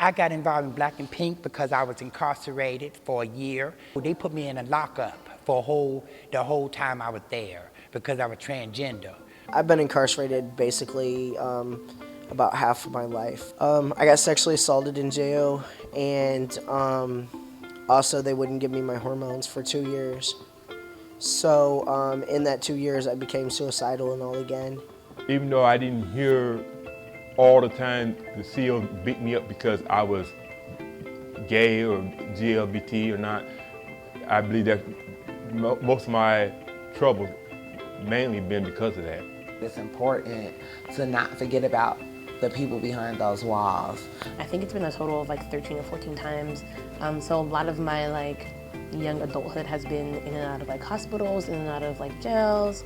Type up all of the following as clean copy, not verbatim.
I got involved in Black and Pink because I was incarcerated for a year. They put me in a lockup for the whole time I was there because I was transgender. I've been incarcerated basically about half of my life. I got sexually assaulted in jail, and also they wouldn't give me my hormones for 2 years. So in that 2 years, I became suicidal and all again. Even though I didn't hear all the time the CO beat me up because I was gay or GLBT or not, I believe that most of my troubles mainly been because of that. It's important to not forget about the people behind those walls. I think it's been a total of like 13 or 14 times. So a lot of my young adulthood has been in and out of hospitals, in and out of jails.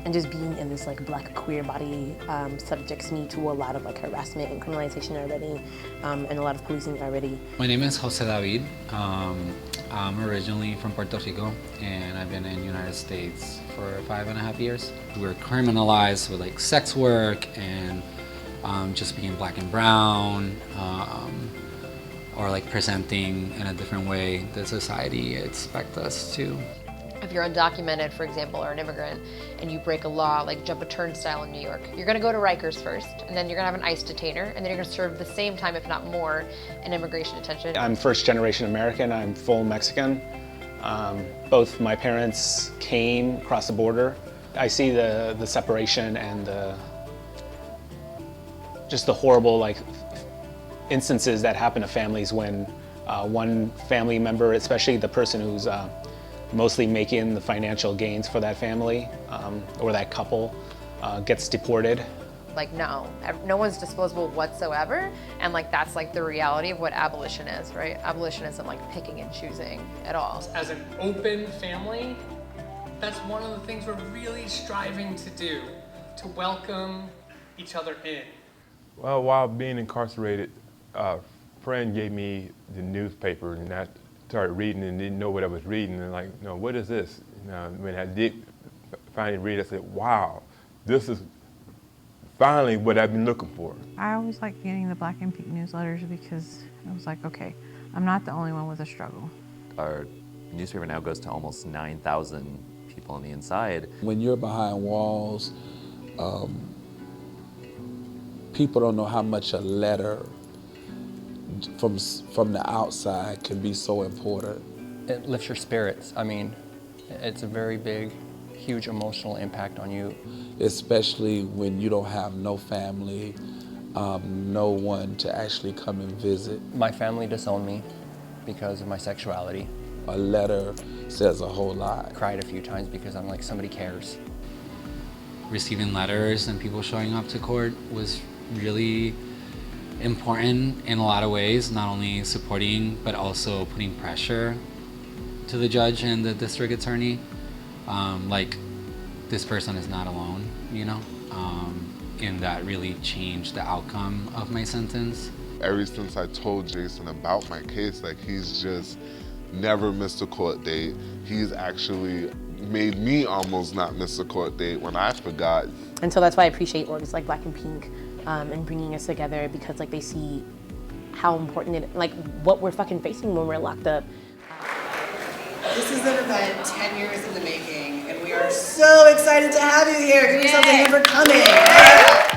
And just being in this Black queer body subjects me to a lot of harassment and criminalization already, and a lot of policing already. My name is Jose David. I'm originally from Puerto Rico, and I've been in the United States for 5.5 years. We're criminalized with sex work and just being Black and brown, or presenting in a different way that society expects us to. If you're undocumented, for example, or an immigrant, and you break a law, like jump a turnstile in New York, you're gonna go to Rikers first, and then you're gonna have an ICE detainer, and then you're gonna serve the same time, if not more, in immigration detention. I'm first generation American, I'm full Mexican. Both my parents came across the border. I see the separation and just the horrible instances that happen to families when one family member, especially the person who's mostly making the financial gains for that family or that couple, gets deported. No one's disposable whatsoever, and that's the reality of what abolition is, right? Abolition isn't picking and choosing at all. As an open family, that's one of the things we're really striving to do, to welcome each other in. Well, while being incarcerated, a friend gave me the newspaper, and I started reading and didn't know what I was reading, and what is this? When I did finally read it, I said, wow, this is finally what I've been looking for. I always like getting the Black and Pink newsletters because I was like, okay, I'm not the only one with a struggle. Our newspaper now goes to almost 9,000 people on the inside. When you're behind walls, people don't know how much a letter from the outside can be so important. It lifts your spirits. I mean, it's a very big, huge emotional impact on you. Especially when you don't have no family, no one to actually come and visit. My family disowned me because of my sexuality. A letter says a whole lot. I cried a few times because I'm somebody cares. Receiving letters and people showing up to court was really important in a lot of ways, not only supporting, but also putting pressure to the judge and the district attorney. This person is not alone, and that really changed the outcome of my sentence. Ever since I told Jason about my case, he's just never missed a court date. He's actually made me almost not miss a court date when I forgot. And so that's why I appreciate orgs like Black and Pink and bringing us together, because they see how important what we're fucking facing when we're locked up. This is an event 10 years in the making, and we are so excited to have you here. Give yourselves a hand for coming.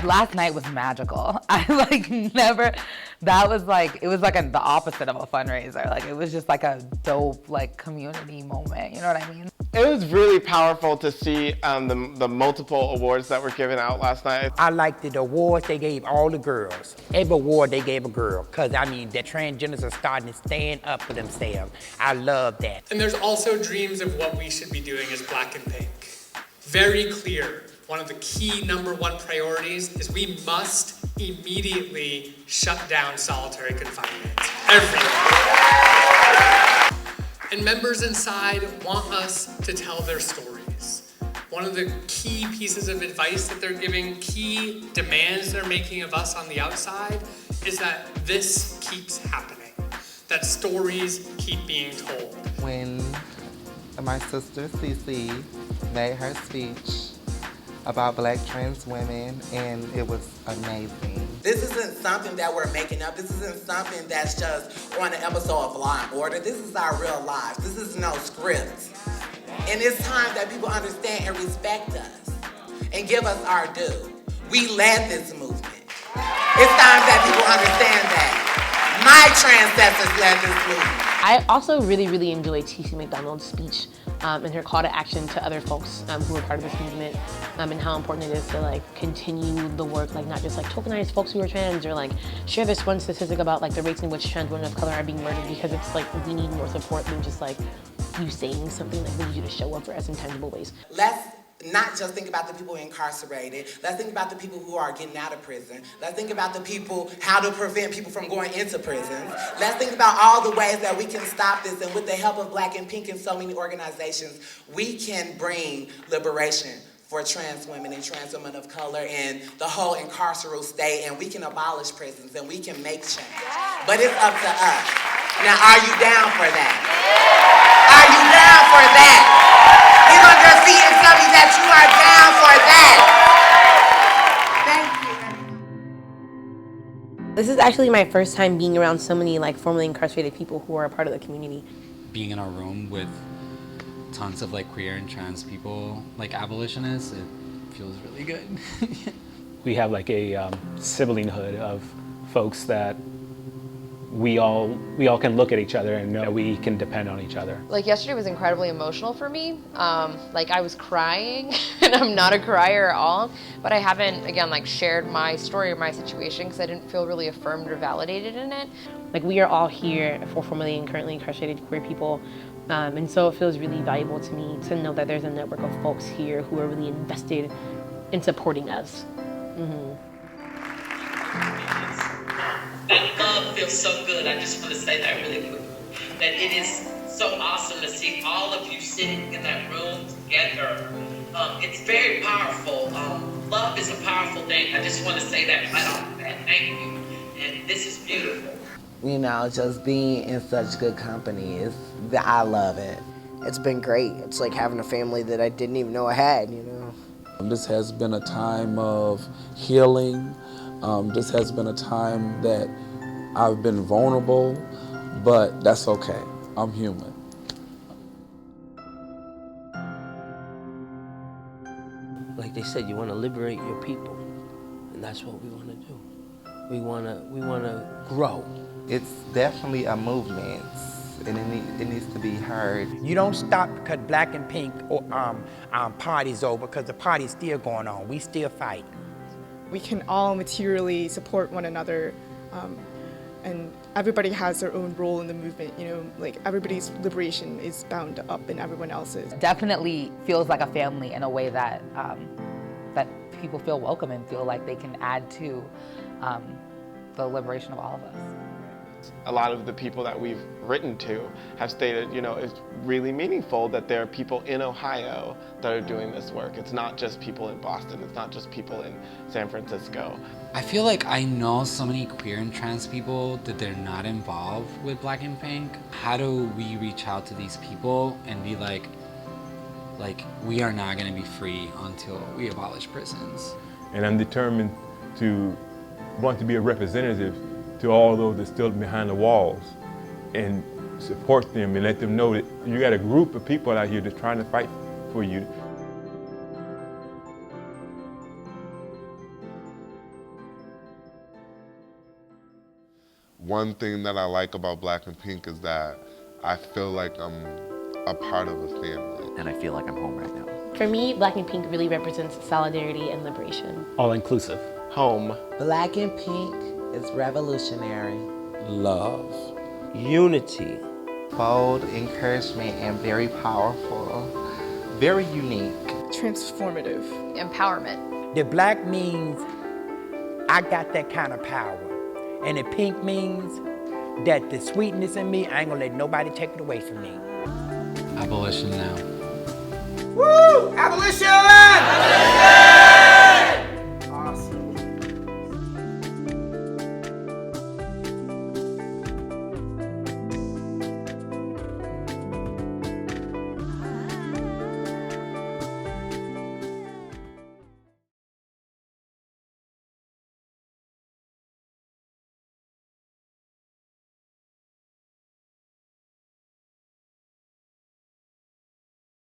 Last night was magical. I never, that was it was the opposite of a fundraiser. It was just a dope community moment, you know what I mean? It was really powerful to see the multiple awards that were given out last night. I liked the awards they gave all the girls. Every award they gave a girl, because the transgenders are starting to stand up for themselves. I love that. And there's also dreams of what we should be doing as Black and Pink. Very clear, one of the key #1 priorities is we must immediately shut down solitary confinement. Everywhere. And members inside want us to tell their stories. One of the key pieces of advice that they're giving, key demands they're making of us on the outside, is that this keeps happening, that stories keep being told. When my sister Cece made her speech, about Black trans women, and it was amazing. This isn't something that we're making up. This isn't something that's just on an episode of Law and Order. This is our real lives. This is no script. And it's time that people understand and respect us and give us our due. We led this movement. It's time that people understand that. My ancestors led this movement. I also really enjoyed Cece McDonald's speech and her call to action to other folks who are part of this movement, and how important it is to like continue the work, like not just like tokenize folks who are trans or like share this one statistic about like the rates in which trans women of color are being murdered, because it's like we need more support than just like you saying something. Like we need you to show up for us in tangible ways. Let's not just think about the people incarcerated. Let's think about the people who are getting out of prison. Let's think about the people, how to prevent people from going into prisons. Let's think about all the ways that we can stop this, and with the help of Black and Pink and so many organizations, we can bring liberation for trans women and trans women of color and the whole incarceral state, and we can abolish prisons and we can make change. But it's up to us. Now, are you down for that? Are you down for that? Get on your feet and tell me that you are down for that. Thank you. This is actually my first time being around so many like formerly incarcerated people who are a part of the community. Being in a room with tons of like queer and trans people, like abolitionists, it feels really good. We have like a siblinghood of folks that we all can look at each other and know that we can depend on each other. Like yesterday was incredibly emotional for me. Like I was crying, and I'm not a crier at all, but I haven't, again, like shared my story or my situation because I didn't feel really affirmed or validated in it. Like we are all here for formerly and currently incarcerated queer people. And so it feels really valuable to me to know that there's a network of folks here who are really invested in supporting us. That love feels so good. I just want to say that really quick. That it is so awesome to see all of you sitting in that room together. It's very powerful. Love is a powerful thing. I just want to say that right off the bat. Thank you. And this is beautiful. You know, just being in such good company, I love it. It's been great. It's like having a family that I didn't even know I had, you know. This has been a time of healing. This has been a time that I've been vulnerable, but that's okay. I'm human. Like they said, you want to liberate your people, and that's what we want to do. We want to grow. It's definitely a movement, and it needs to be heard. You don't stop because Black and Pink party's over, because the party's still going on. We still fight. We can all materially support one another, and everybody has their own role in the movement. You know, like everybody's liberation is bound up in everyone else's. Definitely feels like a family in a way that that people feel welcome and feel like they can add to the liberation of all of us. A lot of the people that we've written to have stated, you know, it's really meaningful that there are people in Ohio that are doing this work. It's not just people in Boston. It's not just people in San Francisco. I feel like I know so many queer and trans people that they're not involved with Black and Pink. How do we reach out to these people and be like we are not going to be free until we abolish prisons? And I'm determined to want to be a representative to all those that are still behind the walls and support them and let them know that you got a group of people out here that's trying to fight for you. One thing that I like about Black and Pink is that I feel like I'm a part of a family. And I feel like I'm home right now. For me, Black and Pink really represents solidarity and liberation. All inclusive. Home. Black and Pink is revolutionary. Love. Unity. Bold, encouragement, and very powerful. Very unique. Transformative. Empowerment. The Black means I got that kind of power. And the Pink means that the sweetness in me, I ain't gonna let nobody take it away from me. Abolition now. Woo! Abolition!